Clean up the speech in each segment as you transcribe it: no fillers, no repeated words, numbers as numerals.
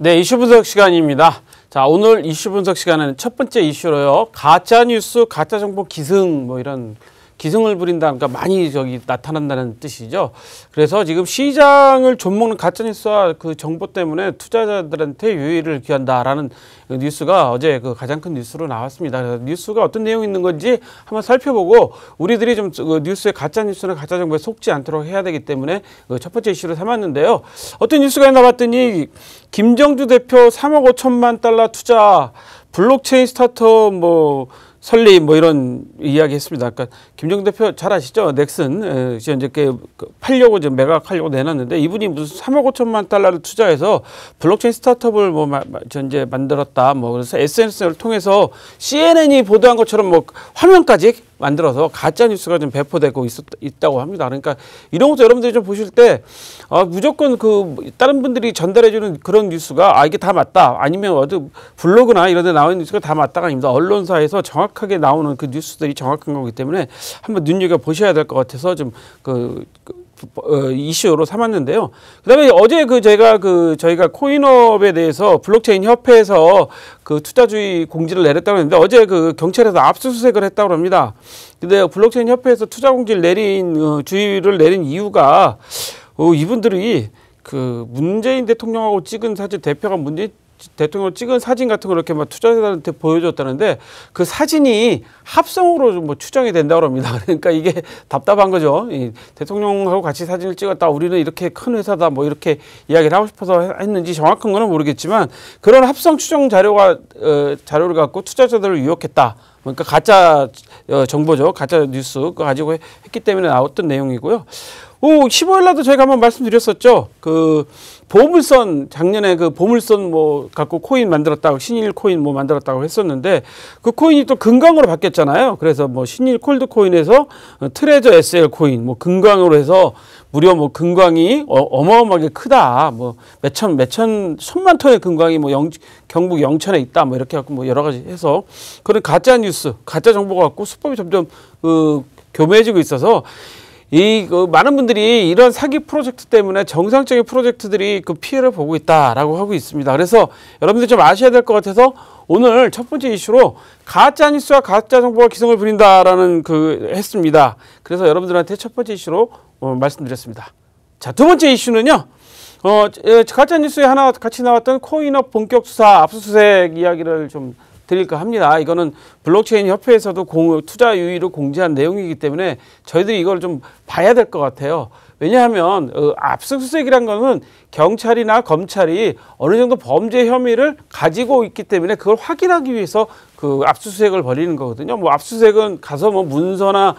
네, 이슈 분석 시간입니다. 자, 오늘 이슈 분석 시간은 첫 번째 이슈로요. 가짜 뉴스, 가짜 정보 기승 뭐 이런 기승을 부린다. 그러니까 많이 나타난다는 뜻이죠. 그래서 지금 시장을 좀먹는 가짜 뉴스와 그 정보 때문에 투자자들한테 유의를 기한다라는 뉴스가 어제 그 가장 큰 뉴스로 나왔습니다. 그래서 뉴스가 어떤 내용이 있는 건지 한번 살펴보고 우리들이 좀 그 뉴스에 가짜 뉴스나 가짜 정보에 속지 않도록 해야 되기 때문에 첫 번째 이슈로 삼았는데요. 어떤 뉴스가 있나 봤더니 김정주 대표 3억 5천만 달러 투자 블록체인 스타트업 설립 이런 이야기 했습니다. 그러니까 김정주 대표 잘 아시죠? 넥슨 이제 팔려고 지금 매각하려고 내놨는데 이분이 무슨 3억 5천만 달러를 투자해서 블록체인 스타트업을 이제 만들었다. 그래서 SNS를 통해서 CNN이 보도한 것처럼 화면까지 만들어서 가짜 뉴스가 좀 배포되고 있다고 합니다. 그러니까 이런 것도 여러분들이 좀 보실 때 무조건 다른 분들이 전달해주는 그런 뉴스가 이게 다 맞다. 아니면 어디 블로그나 이런 데 나오는 뉴스가 다 맞다가 아닙니다. 언론사에서 정확하게 나오는 그 뉴스들이 정확한 거기 때문에 한번 눈여겨보셔야 될 것 같아서 좀 이슈로 삼았는데요. 그다음에 어제 저희가 코인업에 대해서 블록체인 협회에서 투자주의 공지를 내렸다고 했는데 어제 경찰에서 압수수색을 했다고 합니다. 근데 블록체인 협회에서 투자 공지를 주의를 내린 이유가 이분들이 문재인 대통령하고 찍은 사진, 대표가 문재인 대통령 찍은 사진 같은 걸 이렇게 투자자들한테 보여줬다는데 그 사진이 합성으로 추정이 된다고 합니다. 그러니까 이게 답답한 거죠. 대통령하고 같이 사진을 찍었다. 우리는 이렇게 큰 회사다. 이렇게 이야기를 하고 싶어서 했는지 정확한 거는 모르겠지만 그런 합성 추정 자료를 갖고 투자자들을 유혹했다. 그러니까 가짜 정보죠. 가짜 뉴스 그거 가지고 했기 때문에 나왔던 내용이고요. 15일 날도 저희가 한번 말씀드렸었죠. 보물선, 작년에 보물선 갖고 코인 만들었다고, 신일 코인 만들었다고 했었는데, 그 코인이 또 금광으로 바뀌었잖아요. 그래서 신일 콜드 코인에서 트레저 SL 코인, 금광으로 해서 무려 금광이 어마어마하게 크다. 천만 톤의 금광이 경북 영천에 있다. 이렇게 갖고 여러 가지 해서 그런 가짜 뉴스, 가짜 정보가 갖고 수법이 점점 교묘해지고 있어서 많은 분들이 이런 사기 프로젝트 때문에 정상적인 프로젝트들이 피해를 보고 있다라고 하고 있습니다. 그래서 여러분들 좀 아셔야 될 것 같아서 오늘 첫 번째 이슈로 가짜 뉴스와 가짜 정보가 기승을 부린다라는 했습니다. 그래서 여러분들한테 첫 번째 이슈로 말씀드렸습니다. 자, 두 번째 이슈는요. 가짜 뉴스에 하나 같이 나왔던 코인업 본격 수사 압수수색 이야기를 좀 드릴까 합니다. 이거는 블록체인 협회에서도 투자 유의를 공지한 내용이기 때문에 저희들이 이걸 좀 봐야 될 것 같아요. 왜냐하면 압수수색이란 거는 경찰이나 검찰이 어느 정도 범죄 혐의를 가지고 있기 때문에 그걸 확인하기 위해서 압수수색을 벌이는 거거든요. 압수수색은 가서 문서나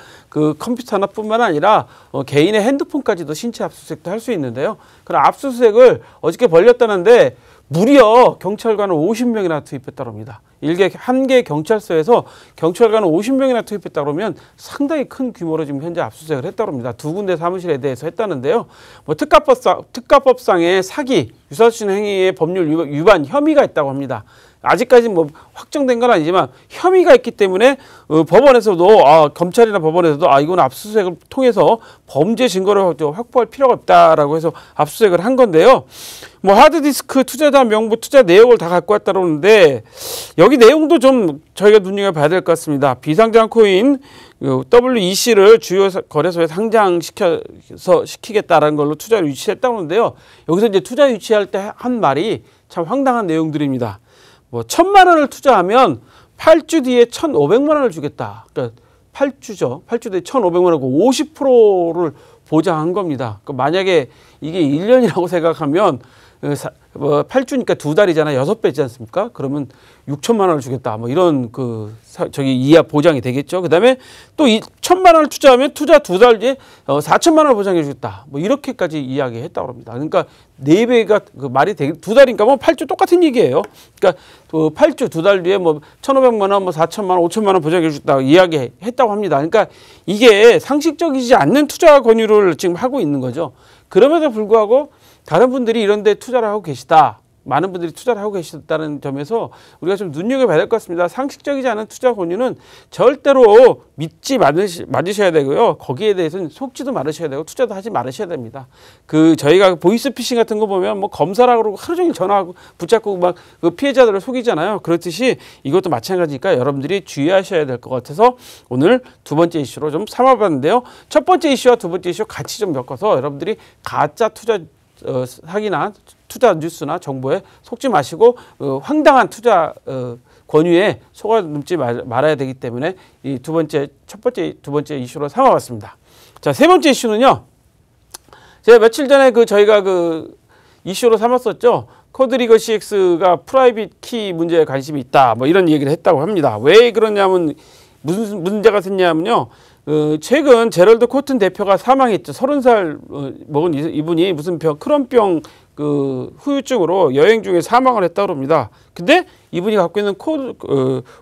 컴퓨터나 뿐만 아니라 개인의 핸드폰까지도 신체 압수수색도 할 수 있는데요. 그런 압수수색을 어저께 벌렸다는데 무려 경찰관을 50명이나 투입했다고 합니다. 한 개 경찰서에서 경찰관을 50명이나 투입했다고 그러면 상당히 큰 규모로 지금 현재 압수수색을 했다고 합니다. 두 군데 사무실에 대해서 했다는데요. 특가법상의 사기, 유사추진 행위의 법률 위반 혐의가 있다고 합니다. 아직까지 확정된 건 아니지만 혐의가 있기 때문에 법원에서도 검찰이나 법원에서도 이건 압수수색을 통해서 범죄 증거를 확보할 필요가 없다라고 해서 압수수색을 한 건데요. 하드디스크, 투자자 명부, 투자 내역을 다 갖고 왔다고 하는데 여기 내용도 좀 저희가 눈여겨봐야 될 것 같습니다. 비상장 코인 WEC를 주요 거래소에 상장시키겠다라는 걸로 투자를 유치했다고 하는데요. 여기서 이제 투자 유치할 때 한 말이 참 황당한 내용들입니다. 1,000만 원을 투자하면 8주 뒤에 1,500만 원을 주겠다. 그러니까 8주죠. 8주 뒤에 1,500만 원이고 50%를 보장한 겁니다. 그러니까 만약에 이게 1년이라고 생각하면 8주니까 2달이잖아요. 6배지 않습니까? 그러면 6천만 원을 주겠다. 이런 이하 보장이 되겠죠. 그다음에 또 1,000만 원을 투자하면 투자 2달 뒤에 4천만 원을 보장해 주겠다. 이렇게까지 이야기했다고 합니다. 그러니까 4배가 말이 되게 2달이니까 8주 똑같은 얘기예요. 그러니까 8주 2달 뒤에 1,500만 원, 4천만 원, 5천만 원 보장해 주겠다 이야기했다고 합니다. 그러니까 이게 상식적이지 않는 투자 권유를 지금 하고 있는 거죠. 그럼에도 불구하고 다른 분들이 이런 데 투자를 하고 계시다. 많은 분들이 투자를 하고 계시다는 점에서 우리가 좀 눈여겨봐야 될 것 같습니다. 상식적이지 않은 투자 권유는 절대로 믿지 말으셔야 되고요. 거기에 대해서는 속지도 말으셔야 되고 투자도 하지 말으셔야 됩니다. 저희가 보이스피싱 같은 거 보면 뭐 검사라고 그러고 하루 종일 전화하고 붙잡고 막 그 피해자들을 속이잖아요. 그렇듯이 이것도 마찬가지니까 여러분들이 주의하셔야 될 것 같아서 오늘 두 번째 이슈로 좀 삼아봤는데요. 첫 번째 이슈와 두 번째 이슈 같이 좀 엮어서 여러분들이 가짜 투자 사기나 투자 뉴스나 정보에 속지 마시고 황당한 투자 권유에 속아넘지 말아야 되기 때문에 이 두 번째 이슈로 삼아봤습니다. 자, 세 번째 이슈는요. 제가 며칠 전에 저희가 이슈로 삼았었죠. 코드리거 CX가 프라이빗 키 문제에 관심이 있다. 뭐 이런 얘기를 했다고 합니다. 왜 그러냐면 무슨 문제가 생냐면요. 최근 제럴드 코튼 대표가 사망했죠. 30살 먹은 이분이 무슨 크론병 후유증으로 여행 중에 사망을 했다고 합니다. 근데 이분이 갖고 있는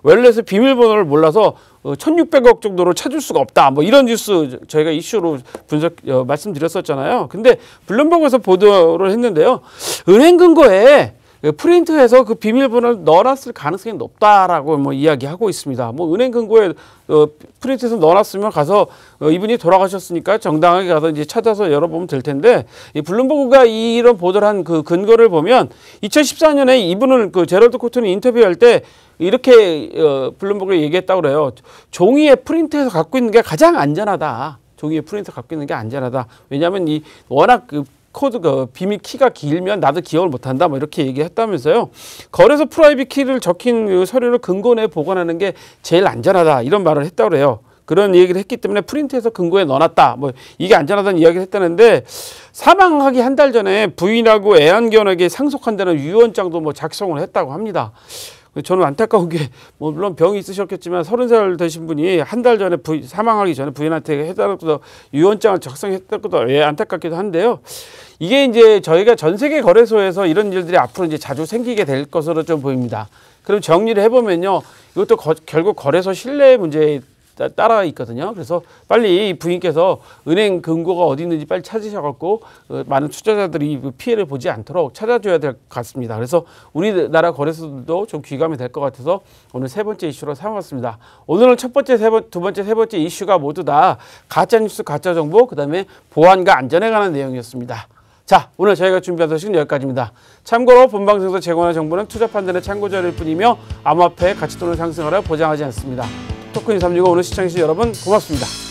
웰렛의 비밀번호를 몰라서 1,600억 정도를 찾을 수가 없다. 뭐 이런 뉴스 저희가 이슈로 말씀드렸었잖아요. 근데 블룸버그에서 보도를 했는데요. 은행 근거에 프린트해서 그 비밀번호를 넣어놨을 가능성이 높다라고 뭐 이야기하고 있습니다. 뭐 은행 근거에 프린트해서 넣어놨으면 가서 이분이 돌아가셨으니까 정당하게 가서 이제 찾아서 열어보면 될 텐데 이 블룸버그가 이런 보도를 한 그 근거를 보면 2014년에 이분을 제럴드 코튼이 인터뷰할 때 이렇게 블룸버그가 얘기했다고 그래요. 종이에 프린트해서 갖고 있는 게 가장 안전하다. 종이에 프린트 갖고 있는 게 안전하다. 왜냐하면 워낙 비밀 키가 길면 나도 기억을 못한다. 뭐 이렇게 얘기했다면서요. 거래소 프라이빗 키를 적힌 서류를 근거내에 보관하는 게 제일 안전하다. 이런 말을 했다고 그래요. 그런 얘기를 했기 때문에 프린트해서 근거에 넣어놨다. 뭐 이게 안전하다는 이야기를 했다는데 사망하기 한 달 전에 부인하고 애완견에게 상속한다는 유언장도 뭐 작성을 했다고 합니다. 저는 안타까운 게 물론 병이 있으셨겠지만 30살 되신 분이 한 달 전에 사망하기 전에 부인한테 해달라고 유언장을 작성했다고도 안타깝기도 한데요. 이게 이제 저희가 전 세계 거래소에서 이런 일들이 앞으로 이제 자주 생기게 될 것으로 좀 보입니다. 그럼 정리를 해보면요, 이것도 결국 거래소 신뢰 문제에 따라 있거든요. 그래서 빨리 부인께서 은행 금고가 어디 있는지 빨리 찾으셔갖고 많은 투자자들이 피해를 보지 않도록 찾아줘야 될 것 같습니다. 그래서 우리나라 거래소들도 좀 귀감이 될 것 같아서 오늘 세 번째 이슈로 삼았습니다. 오늘은 첫 번째, 두 번째, 세 번째 이슈가 모두 다 가짜뉴스, 가짜정보, 그 다음에 보안과 안전에 관한 내용이었습니다. 자, 오늘 저희가 준비한 소식은 여기까지입니다. 참고로 본방송에서 제공하는 정보는 투자 판단의 참고자료일 뿐이며 암호화폐의 가치 또는 상승하라 보장하지 않습니다. 토큰이 365 오늘 시청해주신 여러분 고맙습니다.